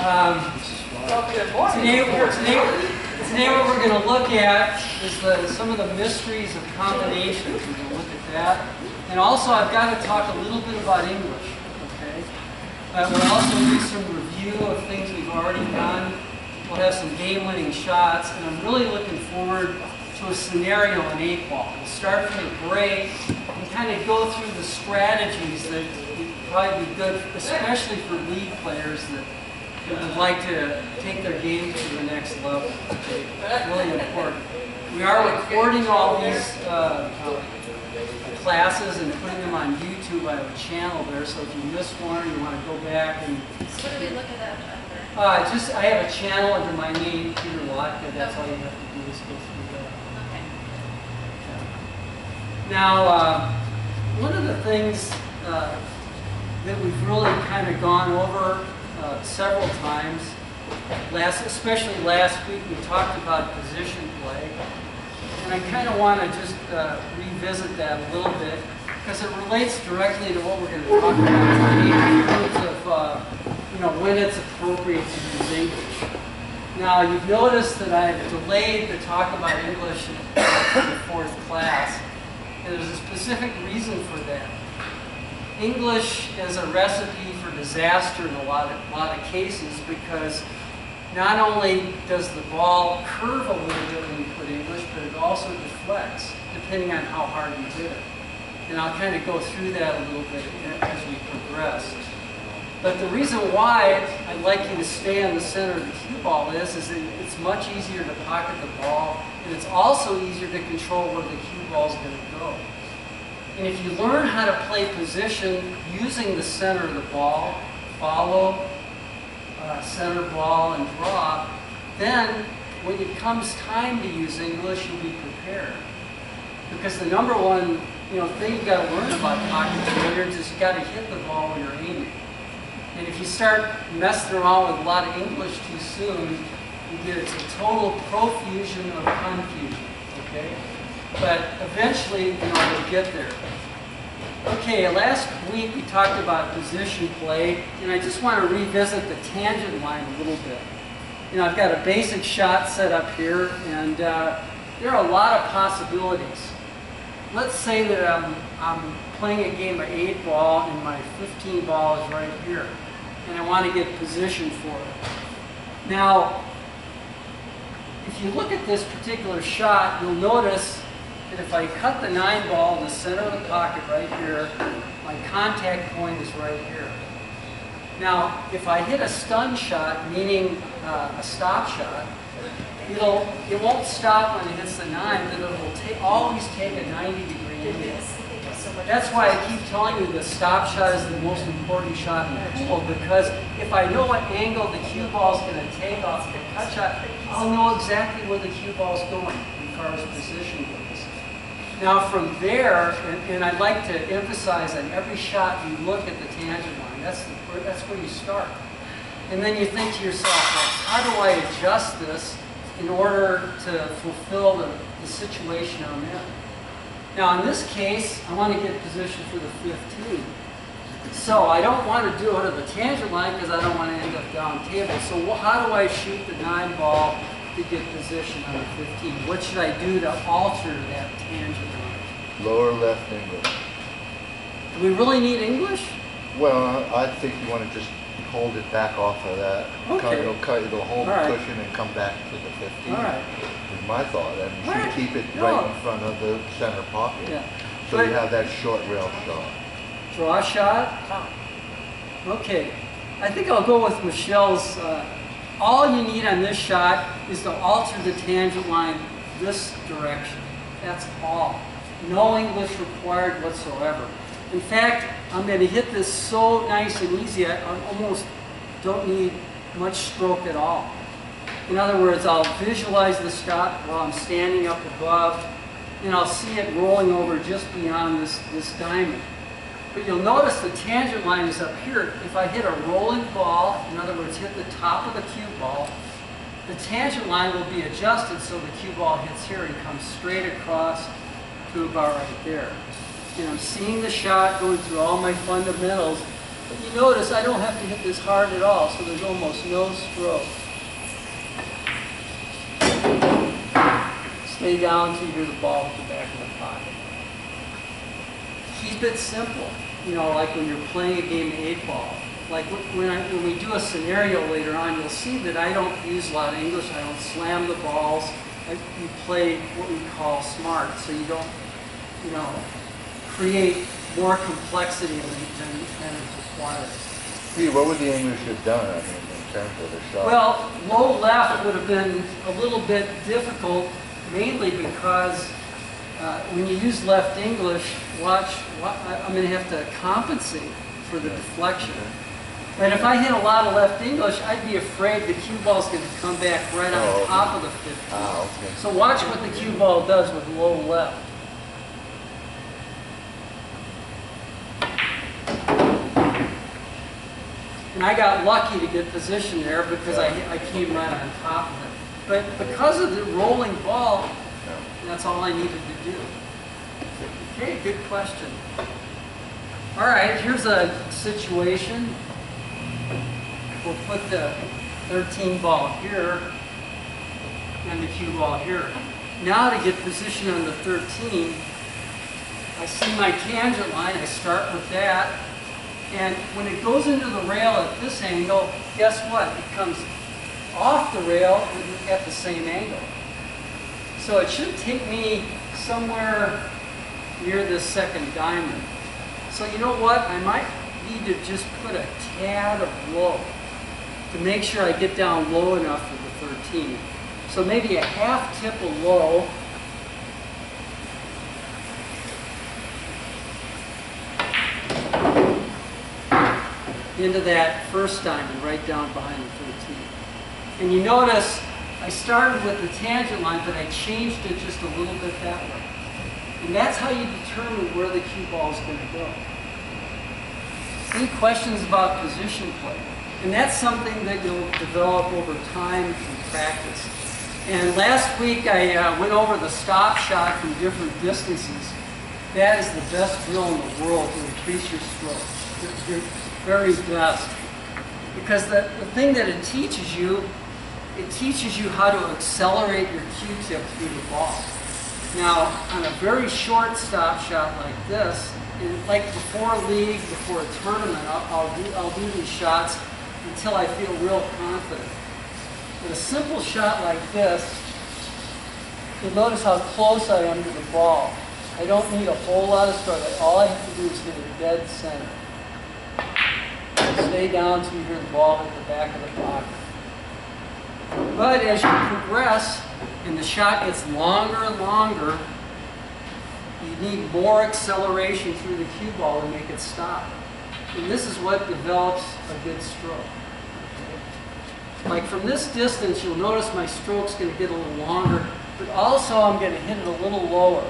Today what we're going to look at is some of the mysteries of combinations. We're going to look at that. And also I've got to talk a little bit about English. Okay? We'll also do some review of things we've already done. We'll have some game-winning shots. And I'm really looking forward to a scenario in 8-ball. We'll start from the break and kind of go through the strategies that would probably be good, especially for league players that would like to take their game to the next level. Okay? Really important. We are recording all these classes and putting them on YouTube. I have a channel there, so if you missed one, you want to go back and... So what do we look at that under? I have a channel under my name, Peter Lhotka. That's all you have to do is go through that. Okay. Now, one of the things that we've really kind of gone over several times, especially last week, we talked about position play. And I kind of want to just revisit that a little bit because it relates directly to what we're going to talk about today in terms of when it's appropriate to use English. Now, you've noticed that I've delayed the talk about English in the fourth class, and there's a specific reason for that. English is a recipe for disaster in a lot of cases because not only does the ball curve a little bit when you put English, but it also deflects depending on how hard you hit it. And I'll kind of go through that a little bit as we progress. But the reason why I'd like you to stay on the center of the cue ball is that it's much easier to pocket the ball, and it's also easier to control where the cue ball is going to go. And if you learn how to play position using the center of the ball, follow, center ball, and draw, then when it comes time to use English, you'll be prepared. Because the number one thing you've got to learn about pocket billiards is you've got to hit the ball when you're aiming. And if you start messing around with a lot of English too soon, you get a total profusion of confusion. Okay? But eventually, we'll get there. Okay, last week we talked about position play, and I just want to revisit the tangent line a little bit. I've got a basic shot set up here, and there are a lot of possibilities. Let's say that I'm playing a game of 8-ball, and my 15-ball is right here, and I want to get position for it. Now, if you look at this particular shot, you'll notice that if I cut the 9-ball in the center of the pocket right here, my contact point is right here. Now, if I hit a stun shot, meaning a stop shot, it won't stop when it hits the 9, but it will always take a 90-degree angle. That's why I keep telling you the stop shot is the most important shot in the pool, because if I know what angle the cue ball is going to take off the cut shot, I'll know exactly where the cue ball is going as far as position goes. Now from there, and I'd like to emphasize on every shot you look at the tangent line. That's where you start. And then you think to yourself, well, how do I adjust this in order to fulfill the situation I'm in? Now in this case, I want to get position for the 15. So I don't want to do it at the tangent line because I don't want to end up down table. So how do I shoot the 9-ball to get position on the 15? What should I do to alter that tangent line? Lower left English. Do we really need English? Well, I think you want to just hold it back off of that. Okay. It'll hold the right. cushion and come back to the 15. All right. Is my thought. And you should keep it right in front of the center pocket. Yeah. So you have that short rail shot. Draw shot? Okay. I think I'll go with Michelle's. All you need on this shot is to alter the tangent line this direction. That's all. No English required whatsoever. In fact, I'm going to hit this so nice and easy, I almost don't need much stroke at all. In other words, I'll visualize the shot while I'm standing up above, and I'll see it rolling over just beyond this diamond. But you'll notice the tangent line is up here. If I hit a rolling ball, in other words, hit the top of the cue ball, the tangent line will be adjusted so the cue ball hits here and comes straight across to about right there. And I'm seeing the shot going through all my fundamentals, But you notice I don't have to hit this hard at all, so there's almost no stroke. Stay down until you hear the ball hit the back of the pocket. Keep it simple. You know, like when you're playing a game of 8-ball. Like when we do a scenario later on, you'll see that I don't use a lot of English. I don't slam the balls. You play what we call smart, so you don't, you know, create more complexity than is required. Steve, what would the English have done, I mean, in terms of the shot? Well, low left would have been a little bit difficult, mainly because when you use left English, I'm going to have to compensate for the deflection. And if I hit a lot of left English, I'd be afraid the cue ball's going to come back right on top of the 15. Okay. So watch what the cue ball does with low left. And I got lucky to get position there because I came right on top of it. But because of the rolling ball, that's all I needed to do. Okay, good question. All right, here's a situation. We'll put the 13 ball here and the cue ball here. Now to get position on the 13, I see my tangent line, I start with that, and when it goes into the rail at this angle, guess what? It comes off the rail at the same angle. So it should take me somewhere near this second diamond. So you know what? I might need to just put a tad of low to make sure I get down low enough for the 13. So maybe a half tip of low. Into that first diamond right down behind the 13. And you notice I started with the tangent line, but I changed it just a little bit that way. And that's how you determine where the cue ball is going to go. Any questions about position play? And that's something that you'll develop over time and practice. And last week I went over the stop shot from different distances. That is the best drill in the world to increase your stroke. Your very best. Because the thing that it teaches you how to accelerate your cue tip through the ball. Now, on a very short stop shot like this, like before a league, before a tournament, I'll do these shots until I feel real confident. With a simple shot like this, you'll notice how close I am to the ball. I don't need a whole lot of stroke. All I have to do is hit it dead center. Stay down until you hear the ball hit the back of the pocket. But as you progress and the shot gets longer and longer, you need more acceleration through the cue ball to make it stop. And this is what develops a good stroke. Like from this distance, you'll notice my stroke's going to get a little longer, but also I'm going to hit it a little lower.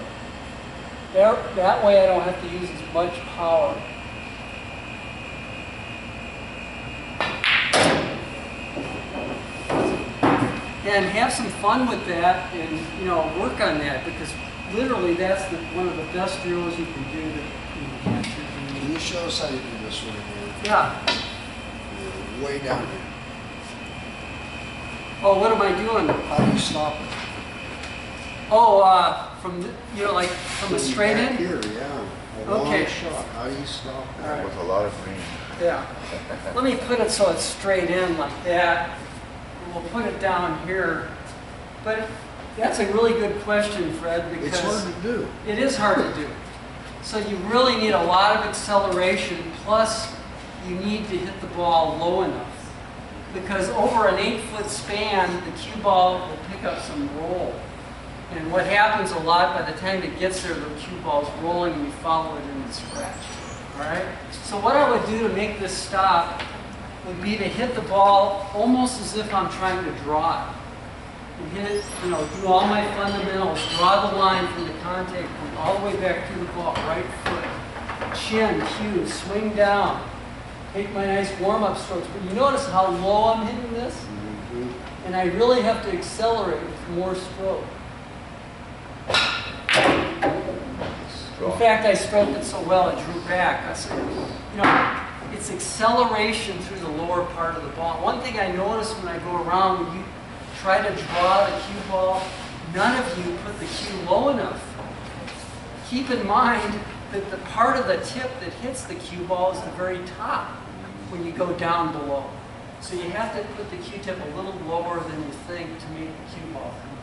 That way I don't have to use as much power. And have some fun with that and work on that, because literally that's one of the best drills you can do to capture. Can you show us how you do this right here? Yeah. You're way down here. Oh, what am I doing? How do you stop it? Oh, from like from a straight back in? Here, yeah. A Okay. long shot. How do you stop it? All right. With a lot of green. Yeah. Let me put it so it's straight in like that. And we'll put it down here. But that's a really good question, Fred, because It's hard to do. it is hard to do. So you really need a lot of acceleration, plus you need to hit the ball low enough. Because over an 8-foot span, the cue ball will pick up some roll. And what happens a lot, by the time it gets there, the cue ball's rolling and you follow it in the scratch. All right? So what I would do to make this stop would be to hit the ball almost as if I'm trying to draw it. And hit it, do all my fundamentals, draw the line from the contact point all the way back to the ball, right foot, chin, cue, swing down, take my nice warm-up strokes. But you notice how low I'm hitting this? Mm-hmm. And I really have to accelerate with more stroke. In fact, I stroked it so well, I drew back. I said, it's acceleration through the lower part of the ball. One thing I notice when I go around, when you try to draw the cue ball, none of you put the cue low enough. Keep in mind that the part of the tip that hits the cue ball is the very top when you go down below. So you have to put the cue tip a little lower than you think to make the cue ball come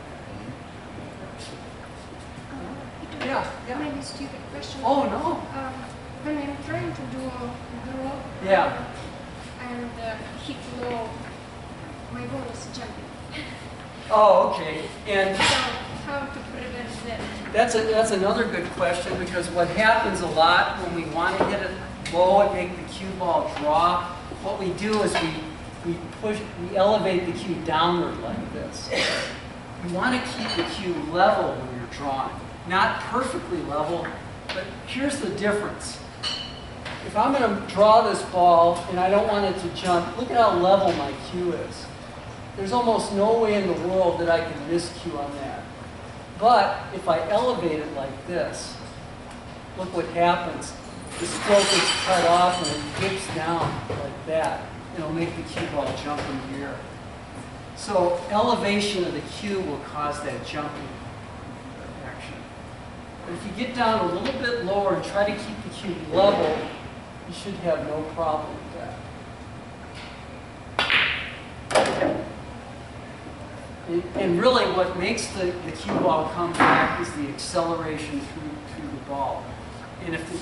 back. Yeah. Maybe stupid question. Oh, no. When I'm trying to do a draw Yeah. and hit low, my ball is jumping. Oh, okay. And So how to prevent that? that's another good question, because what happens a lot when we want to hit it low and make the cue ball draw, what we do is we elevate the cue downward like this. You want to keep the cue level when you're drawing. Not perfectly level, but here's the difference. If I'm going to draw this ball and I don't want it to jump, look at how level my cue is. There's almost no way in the world that I can miscue on that. But if I elevate it like this, look what happens. The stroke is cut off and it dips down like that. It'll make the cue ball jump in the air. So elevation of the cue will cause that jumping action. But if you get down a little bit lower and try to keep the cue level, you should have no problem with that. And really what makes the cue ball come back is the acceleration through the ball. And if you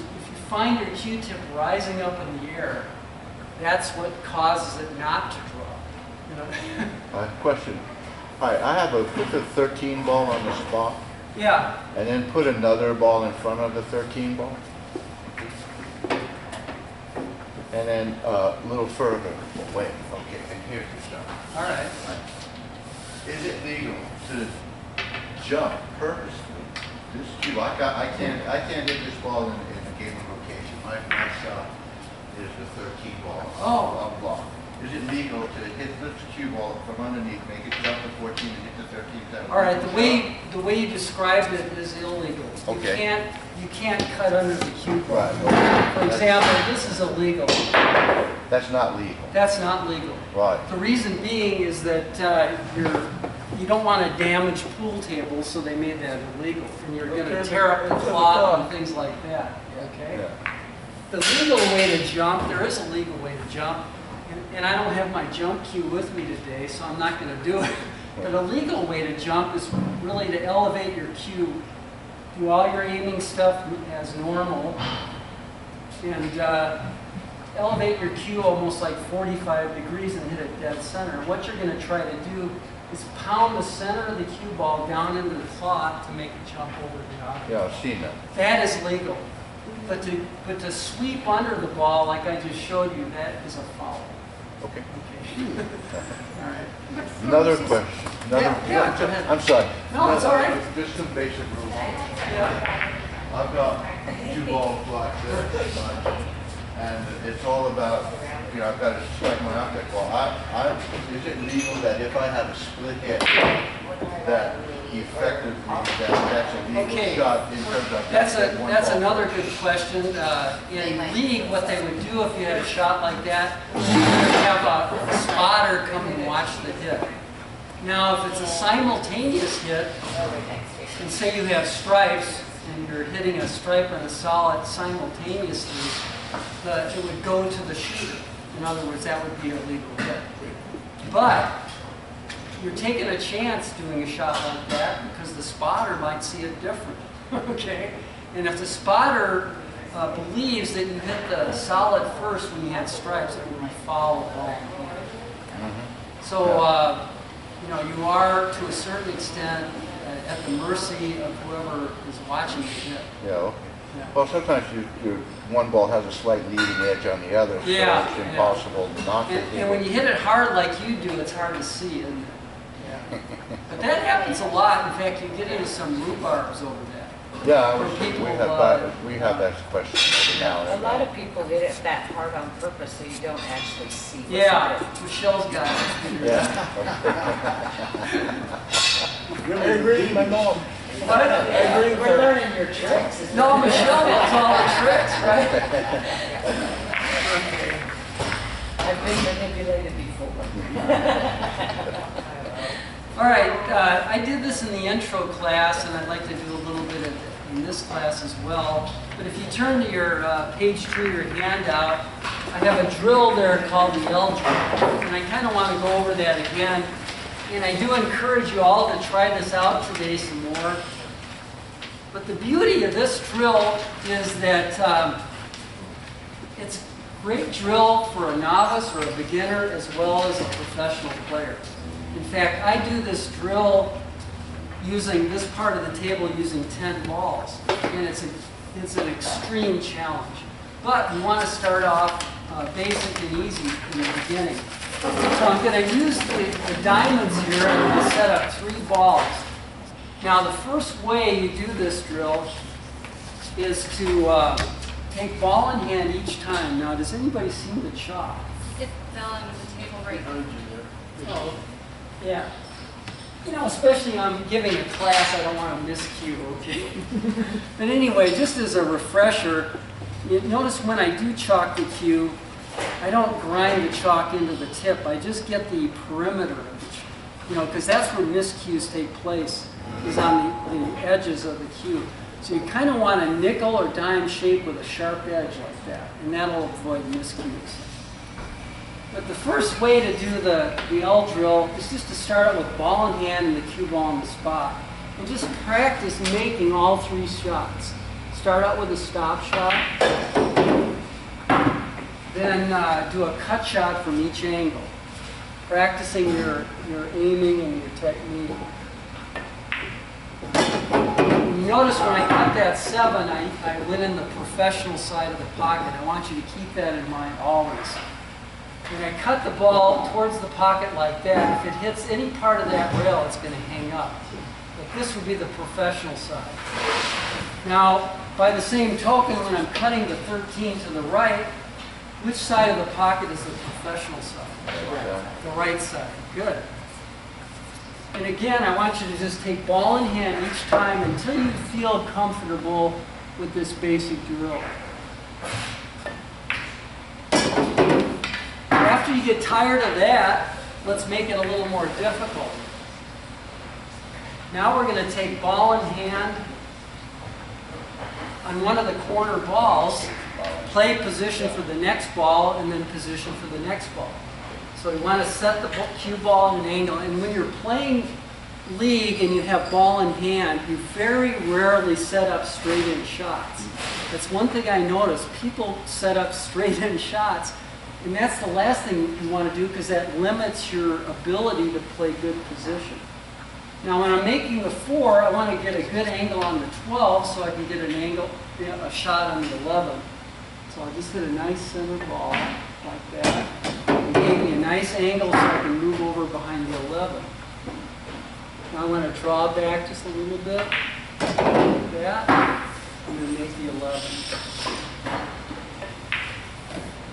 find your cue tip rising up in the air, that's what causes it not to draw. You know? Question. All right, I have put the 13 ball on the spot, Yeah. and then put another ball in front of the 13 ball. And then a little further away. Okay, and here's the stuff. All right. Is it legal to jump purposely this cue? I can't hit this ball in a given location. My shot is the 13 ball. Oh. On block. Is it legal to hit this cue ball from underneath, make it jump to 14 and hit the 13? All right. The way you described it is illegal. Okay. You can't cut under the cue ball. Right. For example, this is illegal. That's not legal. That's not legal. Right. The reason being is that you don't want to damage pool tables, so they made that illegal. And you're going to tear up the cloth and things like that. Okay? Yeah. The legal way to jump, there is a legal way to jump, and I don't have my jump cue with me today, so I'm not going to do it. But a legal way to jump is really to elevate your cue, do all your aiming stuff as normal, and elevate your cue almost like 45 degrees and hit it dead center. What you're going to try to do is pound the center of the cue ball down into the cloth to make it jump over the object. Yeah, I've seen that. That is legal. But to sweep under the ball, like I just showed you, that is a foul. Okay. Okay. All right. Another question. Yeah, go ahead. I'm sorry. No, it's all right. Just some basic rules. Yeah. I've got 2 balls like this, and it's all about, you know, I've got to strike my object. Well, is it legal that if I have a split hit, that effectively that's a legal shot in terms of That's another good question. In league, what they would do if you had a shot like that, you would have a spotter come and watch the hit. Now, if it's a simultaneous hit, and say you have stripes, and you're hitting a stripe and a solid simultaneously, it would go to the shooter. In other words, that would be a legal hit. But you're taking a chance doing a shot like that because the spotter might see it different. Okay? And if the spotter believes that you hit the solid first when you had stripes, it will foul the ball. So, you know, you are to a certain extent at the mercy of whoever is watching the hit. Yeah, okay. Yeah. Well, sometimes one ball has a slight leading edge on the other, so it's impossible not to hit And when you hit it hard like you do, it's hard to see, isn't it? Yeah. But that happens a lot. In fact, you get into some rhubarbs over that. Yeah, where people, we have that question every now and A then. lot of people hit it that hard on purpose so you don't actually see what's Yeah, in it. Michelle's got it figured out. I agree with my mom. What? I agree with We're her. learning your tricks. No, Michelle knows all the tricks, right? Okay. I've been manipulated before. All right, I did this in the intro class, and I'd like to do a little bit of it in this class as well. But if you turn to your page 2 of your handout, I have a drill there called the L drill. And I kind of want to go over that again. And I do encourage you all to try this out today some more. But the beauty of this drill is that it's a great drill for a novice or a beginner as well as a professional player. In fact, I do this drill using this part of the table using 10 balls. And it's an extreme challenge. But you want to start off basic and easy in the beginning. So I'm going to use the diamonds here. I'm going to set up 3 balls. Now the first way you do this drill is to take ball in hand each time. Now does anybody see the chalk? It fell under the table right now. Oh, yeah. You know, especially I'm giving a class, I don't want to miscue, okay? But anyway, just as a refresher, you notice when I do chalk the cue, I don't grind the chalk into the tip. I just get the perimeter of the chalk, you know, because that's where miscues take place, is on the edges of the cue. So you kind of want a nickel or dime shape with a sharp edge like that, and that'll avoid miscues. But the first way to do the L drill is just to start out with ball in hand and the cue ball on the spot. And just practice making all 3 shots. Start out with a stop shot, then do a cut shot from each angle, practicing your aiming and your technique. You notice when I cut that 7, I went in the professional side of the pocket. I want you to keep that in mind always. When I cut the ball towards the pocket like that, if it hits any part of that rail, it's going to hang up. But this would be the professional side. Now, by the same token, when I'm cutting the 13 to the right, which side of the pocket is the professional side? The right side. Good. And again, I want you to just take ball in hand each time until you feel comfortable with this basic drill. After you get tired of that, let's make it a little more difficult. Now we're going to take ball in hand on one of the corner balls, play position for the next ball, and then position for the next ball. So you want to set the cue ball at an angle. And when you're playing league and you have ball in hand, you very rarely set up straight-in shots. That's one thing I noticed. People set up straight-in shots. And that's the last thing you want to do because that limits your ability to play good position. Now when I'm making the 4, I want to get a good angle on the 12 so I can get an angle, a shot on the 11. So I'll just hit a nice center ball like that. It gave me a nice angle so I can move over behind the 11. Now I'm going to draw back just a little bit, like that, and then make the 11.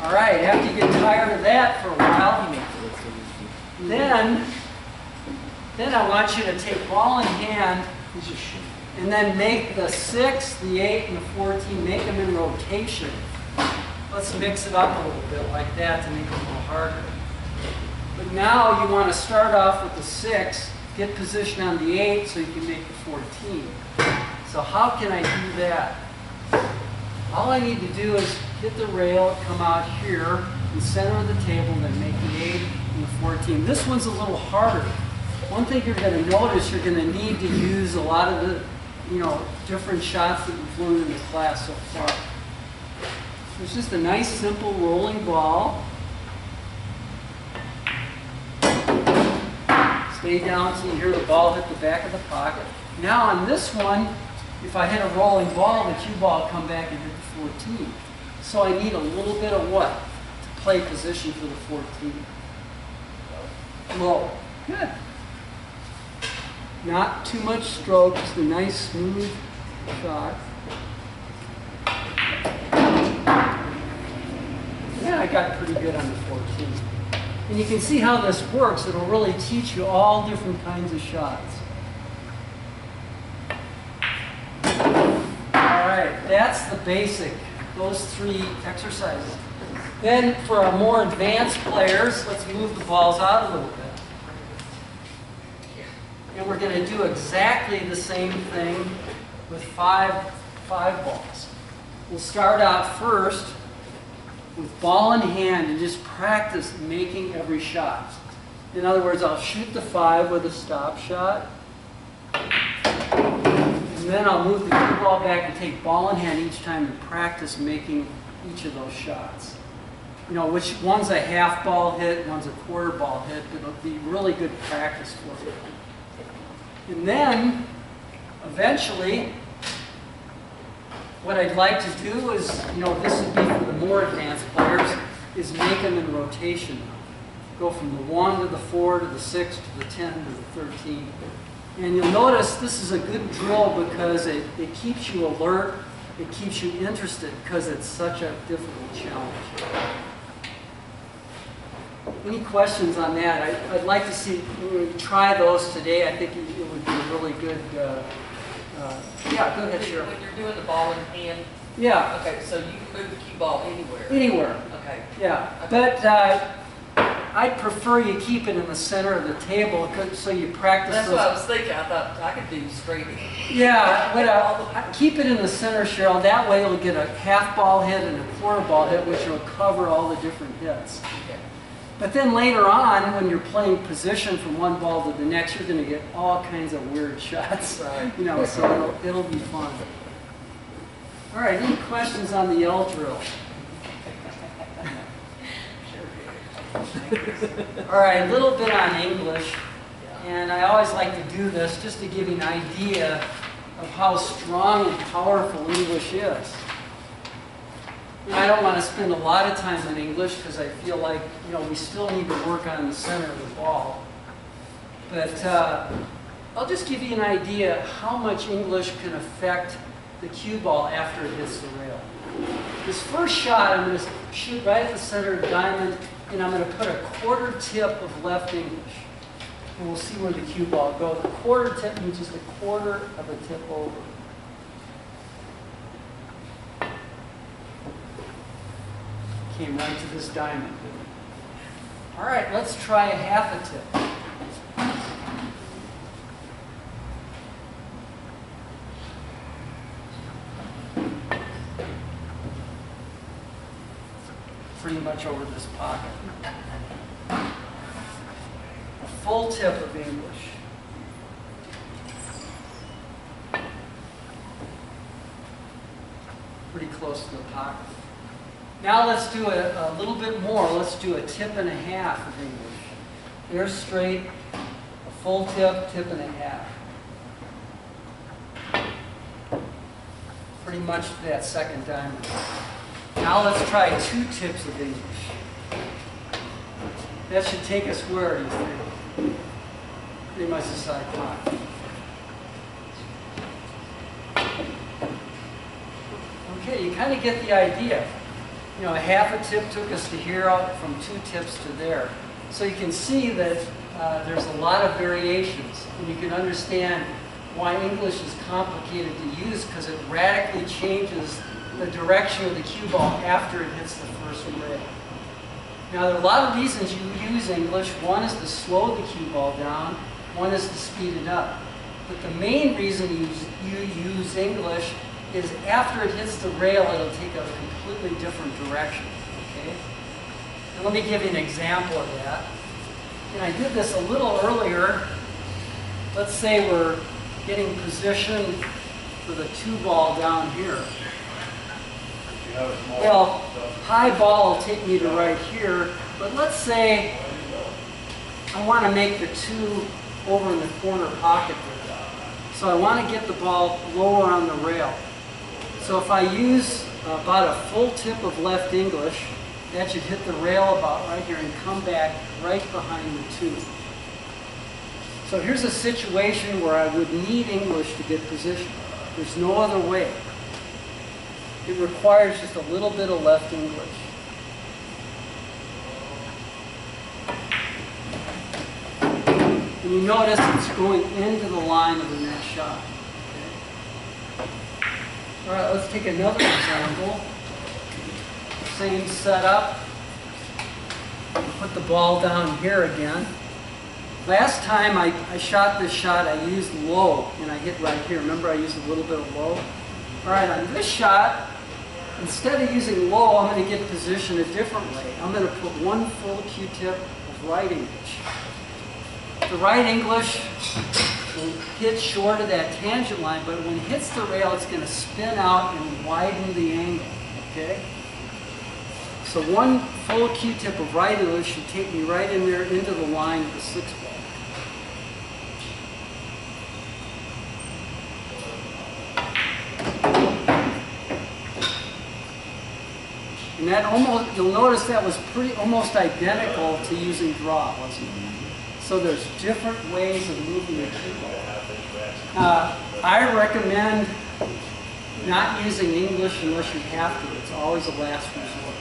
All right, after you get tired of that for a while, then I want you to take ball in hand and then make the 6, the 8, and the 14, make them in rotation. Let's mix it up a little bit like that to make it a little harder. But now you want to start off with the 6, get position on the 8 so you can make the 14. So how can I do that? All I need to do is hit the rail, come out here, in the center of the table, then make the 8 and the 14. This one's a little harder. One thing you're going to notice, you're going to need to use a lot of the, different shots that we've learned in the class so far. It's just a nice, simple rolling ball. Stay down until you hear the ball hit the back of the pocket. Now on this one, if I hit a rolling ball, the cue ball will come back and hit the 14. So I need a little bit of what? To play position for the 14. Low. Good. Not too much stroke, just a nice smooth shot. Yeah, I got pretty good on the 14. And you can see how this works. It'll really teach you all different kinds of shots. All right, that's the basic, those 3 exercises. Then for our more advanced players, let's move the balls out a little bit. And we're going to do exactly the same thing with five balls. We'll start out first with ball in hand and just practice making every shot. In other words, I'll shoot the 5 with a stop shot. And then I'll move the cue ball back and take ball in hand each time and practice making each of those shots. You know, which one's a half ball hit, one's a quarter ball hit, but it'll be really good practice for you. And then, eventually, what I'd like to do is, you know, this would be for the more advanced players, is make them in rotation. Go from the 1 to the 4 to the 6 to the 10 to the 13. And you'll notice this is a good drill because it keeps you alert, it keeps you interested because it's such a difficult challenge. Any questions on that? I'd like to see, try those today. I think it would be a really good, yeah, go ahead, Cheryl. When you're doing the ball in hand, Yeah, okay, so you can move the cue ball anywhere. anywhere. Okay. Yeah, Okay. but I'd prefer you keep it in the center of the table so you practice That's those. what I was thinking. I thought I could do straight in. Yeah, but keep it in the center, Cheryl. That way you'll get a half ball hit and a quarter ball hit, which will cover all the different hits. Okay. But then later on, when you're playing position from one ball to the next, you're going to get all kinds of weird shots. Right. You know, so it'll be fun. All right, any questions on the L drill? All right, a little bit on English. And I always like to do this just to give you an idea of how strong and powerful English is. I don't want to spend a lot of time in English because I feel like, you know, we still need to work on the center of the ball. But I'll just give you an idea how much English can affect the cue ball after it hits the rail. This first shot, I'm going to shoot right at the center of the diamond, and I'm going to put a quarter tip of left English. And we'll see where the cue ball goes. The quarter tip means just a quarter of a tip over. Came right to this diamond. All right, let's try a half a tip. Pretty much over this pocket. A full tip of English. Pretty close to the pocket. Now let's do a little bit more. Let's do a tip and a half of English. Air straight, a full tip, tip and a half. Pretty much to that second diamond. Now let's try 2 tips of English. That should take us where, you think? Pretty much the side pocket. Okay, you kind of get the idea. You know, a half a tip took us to here, out from 2 tips to there. So you can see that there's a lot of variations, and you can understand why English is complicated to use because it radically changes the direction of the cue ball after it hits the first rail. Now, there are a lot of reasons you use English. One is to slow the cue ball down. One is to speed it up. But the main reason you use English is after it hits the rail, it'll take a completely different direction. Okay? And let me give you an example of that. And I did this a little earlier. Let's say we're getting position for the 2 ball down here. Well, high ball will take me to right here, but let's say I want to make the 2 over in the corner pocket there. So I want to get the ball lower on the rail. So if I use about a full tip of left English, that should hit the rail about right here and come back right behind the 2. So here's a situation where I would need English to get position. There's no other way. It requires just a little bit of left English. And you notice it's going into the line of the next shot. Okay. All right, let's take another example. Same setup. Put the ball down here again. Last time I shot this shot, I used low, and I hit right here. Remember, I used a little bit of low? All right, on this shot, instead of using low, I'm going to get positioned a different way. I'm going to put one full Q-tip of right English. The right English will hit short of that tangent line, but when it hits the rail, it's going to spin out and widen the angle, okay? So one full Q-tip of right English should take me right in there into the line of the 6 ball. And that almost, you'll notice that was almost identical to using draw, wasn't it? So there's different ways of moving the cue ball. I recommend not using English unless you have to. It's always a last resort.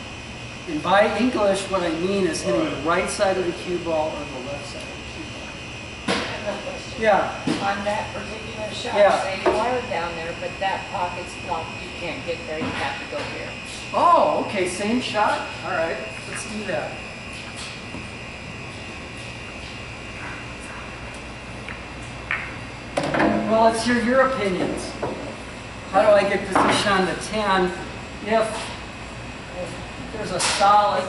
And by English, what I mean is hitting the right side of the cue ball or the left side of the cue ball. Yeah. On that particular shot, Yeah. say you are down there, but that pocket's blocked, you can't get there, you have to go here. Oh, okay, same shot? All right, let's do that. Well, let's hear your opinions. How do I get position on the 10 if there's a solid,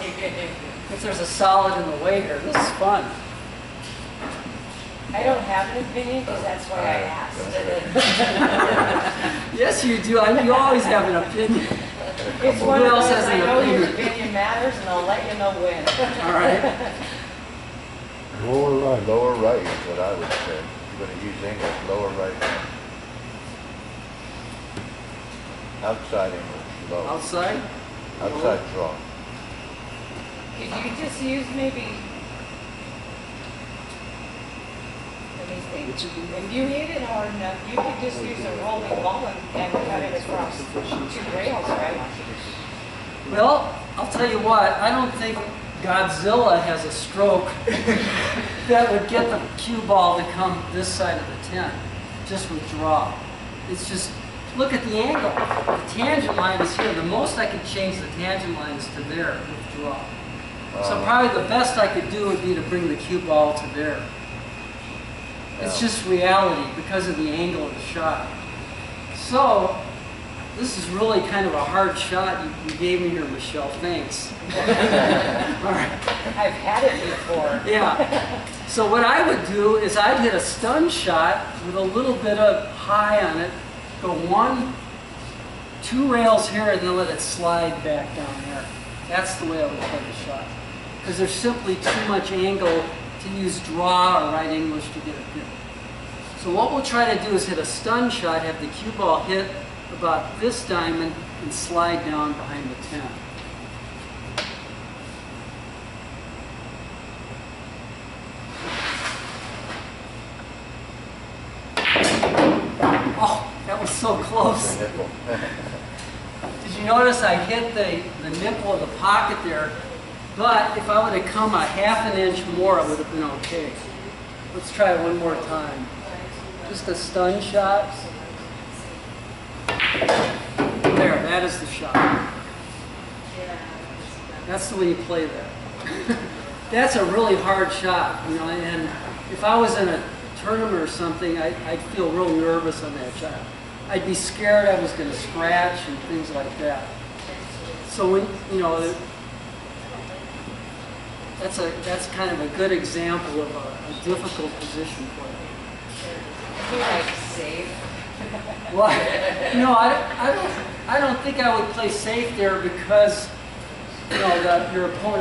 in the way here? This is fun. I don't have an opinion because that's why I asked. Yes, you do. You always have an opinion. It's Who one of else those, has I an know your opinion? opinion matters and I'll let you know when. All right. Lower right. Lower right is what I would say. If you're going to use English, lower right. Outside English, low. Outside? Outside draw. Could you just use maybe, let me think, if you hit it hard enough, you could just use a rolling ball and cut it across 2 rails, right? Well, I'll tell you what, I don't think Godzilla has a stroke that would get the cue ball to come this side of the 10, just with draw. It's just, look at the angle. The tangent line is here. The most I could change the tangent line is to there with draw. So probably the best I could do would be to bring the cue ball to there. It's just reality because of the angle of the shot. So, this is really kind of a hard shot you gave me here, Michelle. Thanks. All right. I've had it before. Yeah. So what I would do is I'd hit a stun shot with a little bit of high on it, go 1, 2 rails here, and then let it slide back down there. That's the way I would play the shot. Because there's simply too much angle to use draw or right English to get it hit. So what we'll try to do is hit a stun shot, have the cue ball hit about this diamond and slide down behind the 10. Oh, that was so close. Did you notice I hit the nipple of the pocket there? But if I would have come a ½ an inch more, it would have been okay. Let's try one more time. Just a stun shot. There, that is the shot. That's the way you play that. That's a really hard shot, you know, and if I was in a tournament or something, I'd feel real nervous on that shot. I'd be scared I was going to scratch and things like that. So when, you know, that's kind of a good example of a difficult position for you. You like safe. Well, no, I don't think I would play safe there because, you know, your opponent